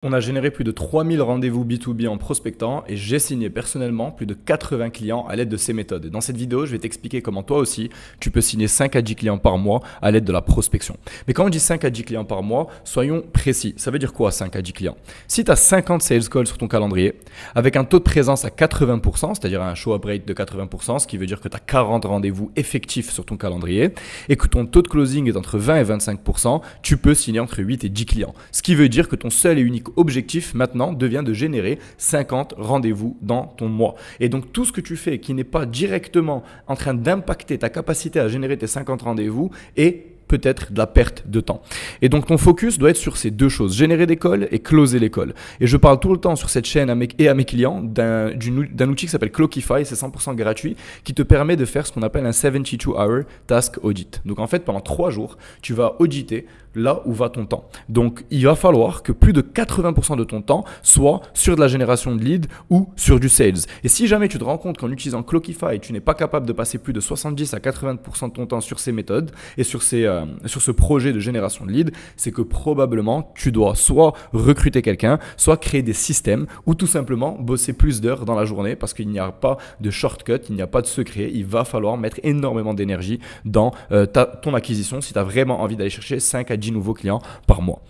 On a généré plus de 3000 rendez-vous B2B en prospectant et j'ai signé personnellement plus de 80 clients à l'aide de ces méthodes. Dans cette vidéo, je vais t'expliquer comment toi aussi, tu peux signer 5 à 10 clients par mois à l'aide de la prospection. Mais quand on dit 5 à 10 clients par mois, soyons précis. Ça veut dire quoi 5 à 10 clients? Si tu as 50 sales calls sur ton calendrier, avec un taux de présence à 80%, c'est-à-dire un show-up rate de 80%, ce qui veut dire que tu as 40 rendez-vous effectifs sur ton calendrier, et que ton taux de closing est entre 20 et 25%, tu peux signer entre 8 et 10 clients. Ce qui veut dire que ton seul et unique objectif maintenant devient de générer 50 rendez-vous dans ton mois. Et donc tout ce que tu fais qui n'est pas directement en train d'impacter ta capacité à générer tes 50 rendez-vous est peut-être de la perte de temps. Et donc ton focus doit être sur ces deux choses, générer des calls et closer les calls. Et je parle tout le temps sur cette chaîne à mes clients d'un outil qui s'appelle Clockify, c'est 100% gratuit, qui te permet de faire ce qu'on appelle un 72-hour task audit. Donc en fait, pendant 3 jours, tu vas auditer là où va ton temps. Donc il va falloir que plus de 80% de ton temps soit sur de la génération de leads ou sur du sales. Et si jamais tu te rends compte qu'en utilisant Clockify, tu n'es pas capable de passer plus de 70 à 80% de ton temps sur ces méthodes et sur ce projet de génération de leads, c'est que probablement tu dois soit recruter quelqu'un, soit créer des systèmes ou tout simplement bosser plus d'heures dans la journée parce qu'il n'y a pas de shortcut, il n'y a pas de secret. Il va falloir mettre énormément d'énergie dans ton acquisition si tu as vraiment envie d'aller chercher 5 à 10 nouveaux clients par mois.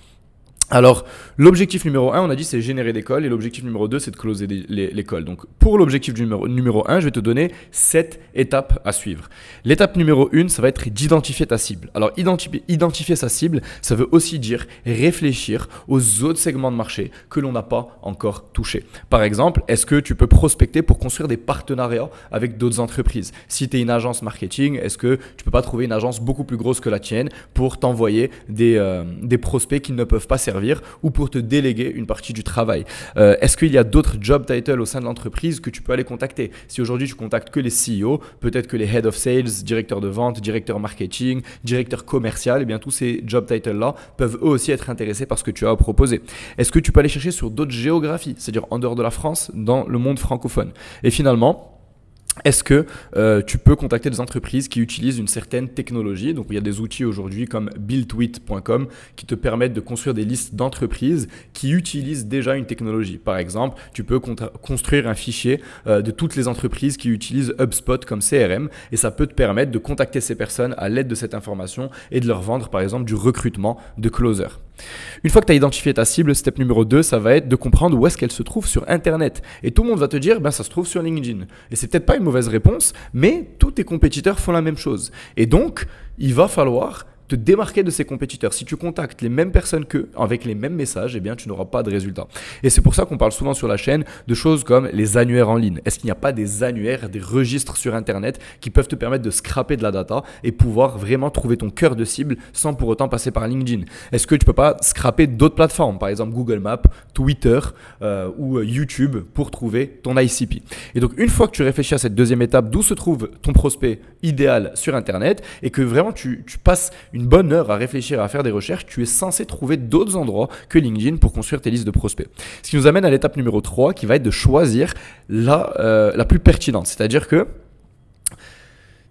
Alors, l'objectif numéro 1, on a dit, c'est générer des calls et l'objectif numéro 2, c'est de closer les calls. Donc, pour l'objectif numéro 1, je vais te donner 7 étapes à suivre. L'étape numéro 1, ça va être d'identifier ta cible. Alors, identifier sa cible, ça veut aussi dire réfléchir aux autres segments de marché que l'on n'a pas encore touchés. Par exemple, est-ce que tu peux prospecter pour construire des partenariats avec d'autres entreprises? Si tu es une agence marketing, est-ce que tu peux pas trouver une agence beaucoup plus grosse que la tienne pour t'envoyer des prospects qui ne peuvent pas servir ou pour te déléguer une partie du travail? Est-ce qu'il y a d'autres job titles au sein de l'entreprise que tu peux aller contacter? Si aujourd'hui tu contactes que les CEO, peut-être que les head of sales, directeurs de vente, directeurs marketing, directeurs commercial, et bien tous ces job titles-là peuvent eux aussi être intéressés par ce que tu as à proposer. Est-ce que tu peux aller chercher sur d'autres géographies, c'est-à-dire en dehors de la France, dans le monde francophone? Et finalement, est-ce que tu peux contacter des entreprises qui utilisent une certaine technologie? Donc, il y a des outils aujourd'hui comme buildwith.com qui te permettent de construire des listes d'entreprises qui utilisent déjà une technologie. Par exemple, tu peux construire un fichier de toutes les entreprises qui utilisent HubSpot comme CRM et ça peut te permettre de contacter ces personnes à l'aide de cette information et de leur vendre par exemple du recrutement de closer. Une fois que tu as identifié ta cible, step numéro 2, ça va être de comprendre où est-ce qu'elle se trouve sur Internet. Et tout le monde va te dire, ben, ça se trouve sur LinkedIn. Et c'est peut-être pas une mauvaise réponse, mais tous tes compétiteurs font la même chose. Et donc, il va falloir te démarquer de ces compétiteurs. Si tu contactes les mêmes personnes qu'eux, avec les mêmes messages, eh bien, tu n'auras pas de résultat. Et c'est pour ça qu'on parle souvent sur la chaîne de choses comme les annuaires en ligne. Est-ce qu'il n'y a pas des annuaires, des registres sur Internet qui peuvent te permettre de scraper de la data et pouvoir vraiment trouver ton cœur de cible sans pour autant passer par LinkedIn? Est-ce que tu peux pas scraper d'autres plateformes, par exemple Google Maps, Twitter ou YouTube pour trouver ton ICP? Et donc, une fois que tu réfléchis à cette deuxième étape, d'où se trouve ton prospect idéal sur Internet et que vraiment tu passes une bonne heure à réfléchir, à faire des recherches, tu es censé trouver d'autres endroits que LinkedIn pour construire tes listes de prospects. Ce qui nous amène à l'étape numéro 3 qui va être de choisir la plus pertinente. C'est-à-dire que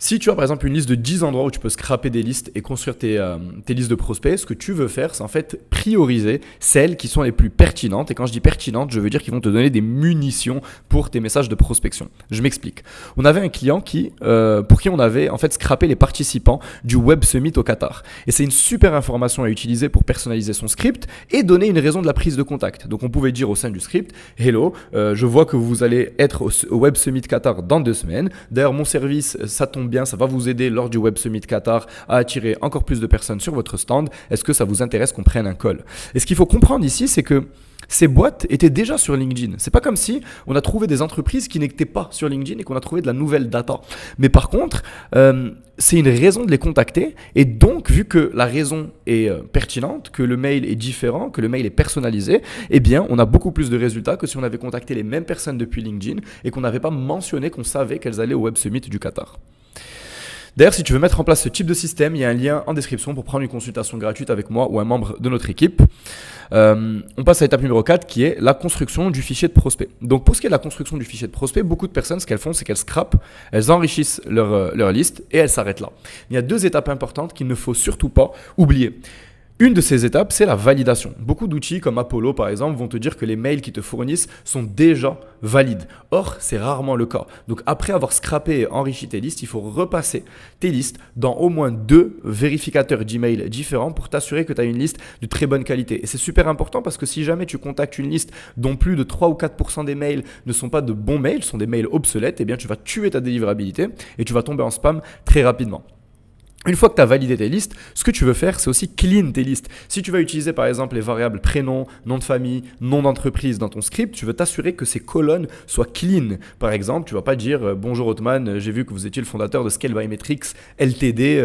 si tu as par exemple une liste de 10 endroits où tu peux scraper des listes et construire tes listes de prospects, ce que tu veux faire, c'est en fait prioriser celles qui sont les plus pertinentes. Et quand je dis pertinentes, je veux dire qu'ils vont te donner des munitions pour tes messages de prospection. Je m'explique. On avait un client pour qui on avait en fait scrappé les participants du Web Summit au Qatar. Et c'est une super information à utiliser pour personnaliser son script et donner une raison de la prise de contact. Donc on pouvait dire au sein du script, hello, je vois que vous allez être au Web Summit Qatar dans 2 semaines. D'ailleurs, mon service, ça tombe bien, ça va vous aider lors du Web Summit Qatar à attirer encore plus de personnes sur votre stand. Est-ce que ça vous intéresse qu'on prenne un call? Et ce qu'il faut comprendre ici, c'est que ces boîtes étaient déjà sur LinkedIn. C'est pas comme si on a trouvé des entreprises qui n'étaient pas sur LinkedIn et qu'on a trouvé de la nouvelle data. Mais par contre, c'est une raison de les contacter. Et donc, vu que la raison est pertinente, que le mail est différent, que le mail est personnalisé, eh bien, on a beaucoup plus de résultats que si on avait contacté les mêmes personnes depuis LinkedIn et qu'on n'avait pas mentionné qu'on savait qu'elles allaient au Web Summit du Qatar. D'ailleurs, si tu veux mettre en place ce type de système, il y a un lien en description pour prendre une consultation gratuite avec moi ou un membre de notre équipe. On passe à l'étape numéro 4 qui est la construction du fichier de prospect. Donc pour ce qui est de la construction du fichier de prospect, beaucoup de personnes, ce qu'elles font, c'est qu'elles scrapent, elles enrichissent leur liste et elles s'arrêtent là. Il y a 2 étapes importantes qu'il ne faut surtout pas oublier. Une de ces étapes, c'est la validation. Beaucoup d'outils comme Apollo par exemple vont te dire que les mails qu'ils te fournissent sont déjà valides. Or, c'est rarement le cas. Donc après avoir scrappé et enrichi tes listes, il faut repasser tes listes dans au moins 2 vérificateurs d'email différents pour t'assurer que tu as une liste de très bonne qualité. Et c'est super important parce que si jamais tu contactes une liste dont plus de 3 ou 4% des mails ne sont pas de bons mails, sont des mails obsolètes, eh bien tu vas tuer ta délivrabilité et tu vas tomber en spam très rapidement. Une fois que tu as validé tes listes, ce que tu veux faire, c'est aussi clean tes listes. Si tu vas utiliser par exemple les variables prénom, nom de famille, nom d'entreprise dans ton script, tu veux t'assurer que ces colonnes soient clean. Par exemple, tu ne vas pas dire bonjour Othman, j'ai vu que vous étiez le fondateur de Scale by Metrics Ltd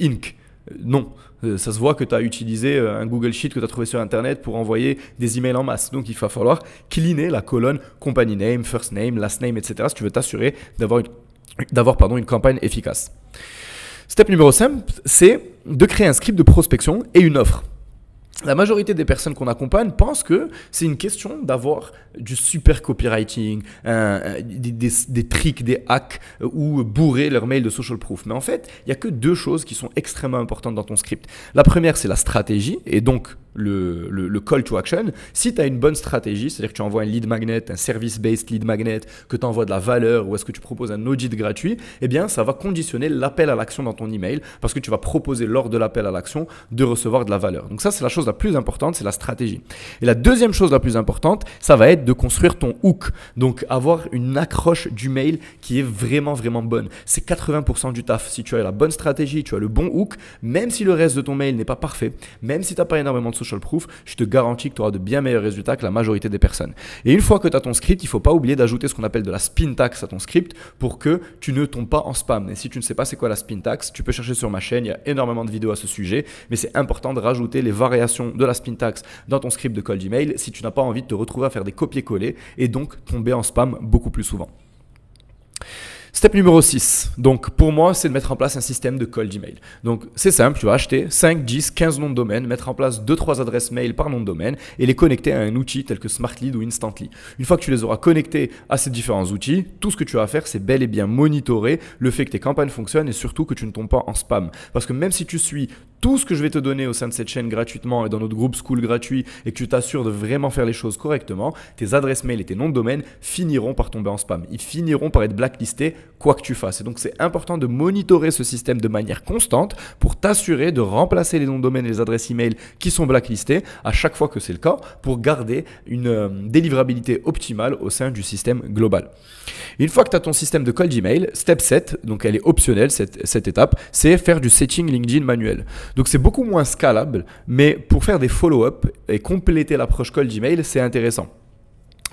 Inc. Non, ça se voit que tu as utilisé un Google Sheet que tu as trouvé sur Internet pour envoyer des emails en masse. Donc il va falloir cleaner la colonne company name, first name, last name, etc. si tu veux t'assurer d'avoir une campagne efficace. Step numéro 5, c'est de créer un script de prospection et une offre. La majorité des personnes qu'on accompagne pensent que c'est une question d'avoir du super copywriting, des tricks, des hacks ou bourrer leur mail de social proof. Mais en fait, il n'y a que 2 choses qui sont extrêmement importantes dans ton script. La première, c'est la stratégie et donc le call to action. Si tu as une bonne stratégie, c'est-à-dire que tu envoies un lead magnet, un service-based lead magnet, que tu envoies de la valeur ou est-ce que tu proposes un audit gratuit, eh bien, ça va conditionner l'appel à l'action dans ton email parce que tu vas proposer lors de l'appel à l'action de recevoir de la valeur. Donc ça, c'est la chose la plus importante, c'est la stratégie. Et la deuxième chose la plus importante, ça va être de construire ton hook. Donc avoir une accroche du mail qui est vraiment, vraiment bonne. C'est 80% du taf. Si tu as la bonne stratégie, tu as le bon hook, même si le reste de ton mail n'est pas parfait, même si tu n'as pas énormément de social proof, je te garantis que tu auras de bien meilleurs résultats que la majorité des personnes. Et une fois que tu as ton script, il ne faut pas oublier d'ajouter ce qu'on appelle de la spin tax à ton script pour que tu ne tombes pas en spam. Et si tu ne sais pas c'est quoi la spin tax, tu peux chercher sur ma chaîne, il y a énormément de vidéos à ce sujet, mais c'est important de rajouter les variations de la spin tax dans ton script de cold email si tu n'as pas envie de te retrouver à faire des copier-coller et donc tomber en spam beaucoup plus souvent. Step numéro 6, donc pour moi, c'est de mettre en place un système de cold email. Donc c'est simple, tu vas acheter 5, 10, 15 noms de domaine, mettre en place 2-3 adresses mail par nom de domaine et les connecter à un outil tel que SmartLead ou Instantly. Une fois que tu les auras connectés à ces différents outils, tout ce que tu as à faire, c'est bel et bien monitorer le fait que tes campagnes fonctionnent et surtout que tu ne tombes pas en spam. Parce que même si tu suis tout ce que je vais te donner au sein de cette chaîne gratuitement et dans notre groupe School gratuit et que tu t'assures de vraiment faire les choses correctement, tes adresses mail et tes noms de domaine finiront par tomber en spam. Ils finiront par être blacklistés quoi que tu fasses. Et donc, c'est important de monitorer ce système de manière constante pour t'assurer de remplacer les noms de domaine et les adresses email qui sont blacklistés à chaque fois que c'est le cas pour garder une délivrabilité optimale au sein du système global. Une fois que tu as ton système de cold email, step 7, donc elle est optionnelle cette étape, c'est faire du setting LinkedIn manuel. Donc c'est beaucoup moins scalable, mais pour faire des follow-up et compléter l'approche cold email, c'est intéressant.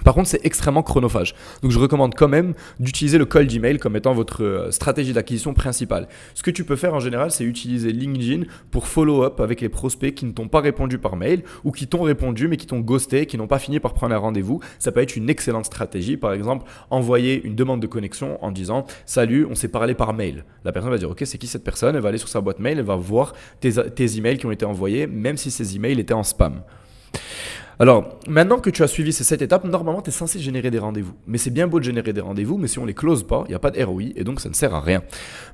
Par contre, c'est extrêmement chronophage. Donc, je recommande quand même d'utiliser le cold email comme étant votre stratégie d'acquisition principale. Ce que tu peux faire en général, c'est utiliser LinkedIn pour follow-up avec les prospects qui ne t'ont pas répondu par mail ou qui t'ont répondu mais qui t'ont ghosté, qui n'ont pas fini par prendre un rendez-vous. Ça peut être une excellente stratégie. Par exemple, envoyer une demande de connexion en disant « Salut, on s'est parlé par mail ». La personne va dire « Ok, c'est qui cette personne ?» Elle va aller sur sa boîte mail, elle va voir tes emails qui ont été envoyés, même si ces emails étaient en spam. Alors, maintenant que tu as suivi ces 7 étapes, normalement, tu es censé générer des rendez-vous. Mais c'est bien beau de générer des rendez-vous, mais si on ne les close pas, il n'y a pas de ROI et donc ça ne sert à rien.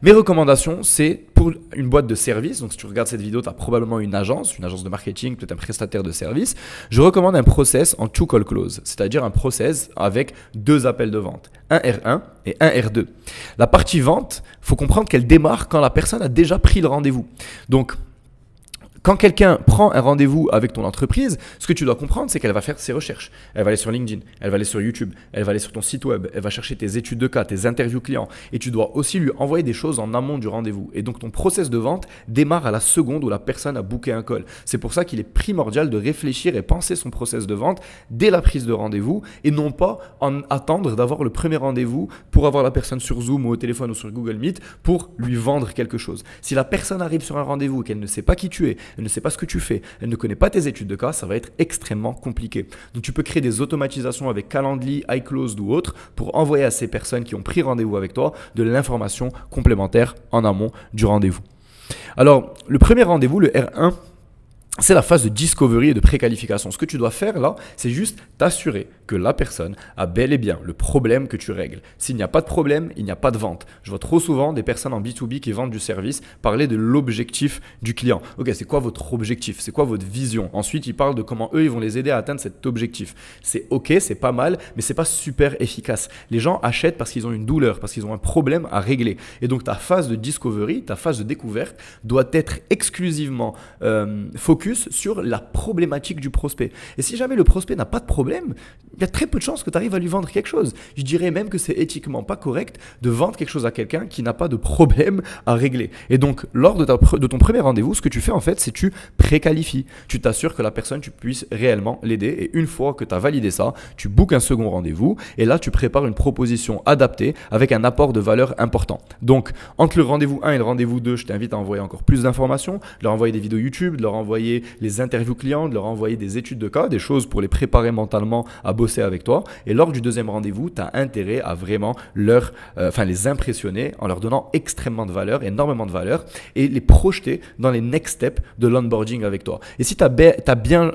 Mes recommandations, c'est pour une boîte de service. Donc, si tu regardes cette vidéo, tu as probablement une agence de marketing, peut-être un prestataire de service. Je recommande un process en two call close, c'est-à-dire un process avec 2 appels de vente, un R1 et un R2. La partie vente, il faut comprendre qu'elle démarre quand la personne a déjà pris le rendez-vous. Donc, quand quelqu'un prend un rendez-vous avec ton entreprise, ce que tu dois comprendre, c'est qu'elle va faire ses recherches. Elle va aller sur LinkedIn, elle va aller sur YouTube, elle va aller sur ton site web, elle va chercher tes études de cas, tes interviews clients. Et tu dois aussi lui envoyer des choses en amont du rendez-vous. Et donc, ton process de vente démarre à la seconde où la personne a booké un call. C'est pour ça qu'il est primordial de réfléchir et penser son process de vente dès la prise de rendez-vous et non pas attendre d'avoir le premier rendez-vous pour avoir la personne sur Zoom ou au téléphone ou sur Google Meet pour lui vendre quelque chose. Si la personne arrive sur un rendez-vous et qu'elle ne sait pas qui tu es, elle ne sait pas ce que tu fais, elle ne connaît pas tes études de cas, ça va être extrêmement compliqué. Donc tu peux créer des automatisations avec Calendly, iClosed ou autre pour envoyer à ces personnes qui ont pris rendez-vous avec toi de l'information complémentaire en amont du rendez-vous. Alors, le premier rendez-vous, le R1, c'est la phase de discovery et de préqualification. Ce que tu dois faire là, c'est juste t'assurer que la personne a bel et bien le problème que tu règles. S'il n'y a pas de problème, il n'y a pas de vente. Je vois trop souvent des personnes en B2B qui vendent du service parler de l'objectif du client. Ok, c'est quoi votre objectif? C'est quoi votre vision? Ensuite, ils parlent de comment eux, ils vont les aider à atteindre cet objectif. C'est ok, c'est pas mal, mais c'est pas super efficace. Les gens achètent parce qu'ils ont une douleur, parce qu'ils ont un problème à régler. Et donc, ta phase de discovery, ta phase de découverte doit être exclusivement focus sur la problématique du prospect. Et si jamais le prospect n'a pas de problème, il y a très peu de chances que tu arrives à lui vendre quelque chose. Je dirais même que c'est éthiquement pas correct de vendre quelque chose à quelqu'un qui n'a pas de problème à régler. Et donc, lors de ton premier rendez-vous, ce que tu fais en fait, c'est tu préqualifies. Tu t'assures que la personne, tu puisses réellement l'aider. Et une fois que tu as validé ça, tu bookes un second rendez-vous. Et là, tu prépares une proposition adaptée avec un apport de valeur important. Donc, entre le rendez-vous 1 et le rendez-vous 2, je t'invite à envoyer encore plus d'informations, de leur envoyer des vidéos YouTube, de leur envoyer les interviews clients, de leur envoyer des études de cas, des choses pour les préparer mentalement à bosser avec toi. Et lors du deuxième rendez-vous, tu as intérêt à vraiment les impressionner en leur donnant extrêmement de valeur, énormément de valeur, et les projeter dans les next steps de l'onboarding avec toi. Et si tu as bien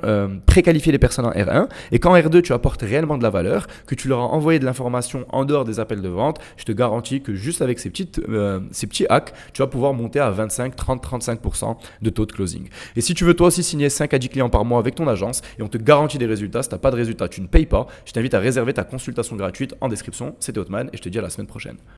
préqualifié les personnes en R1 et qu'en R2, tu apportes réellement de la valeur, que tu leur as envoyé de l'information en dehors des appels de vente, je te garantis que juste avec ces petits hacks, tu vas pouvoir monter à 25, 30, 35% de taux de closing. Et si tu veux toi aussi signer 5 à 10 clients par mois avec ton agence et on te garantit des résultats, si tu n'as pas de résultats, tu ne payes pas, je t'invite à réserver ta consultation gratuite en description. C'était Othman et je te dis à la semaine prochaine.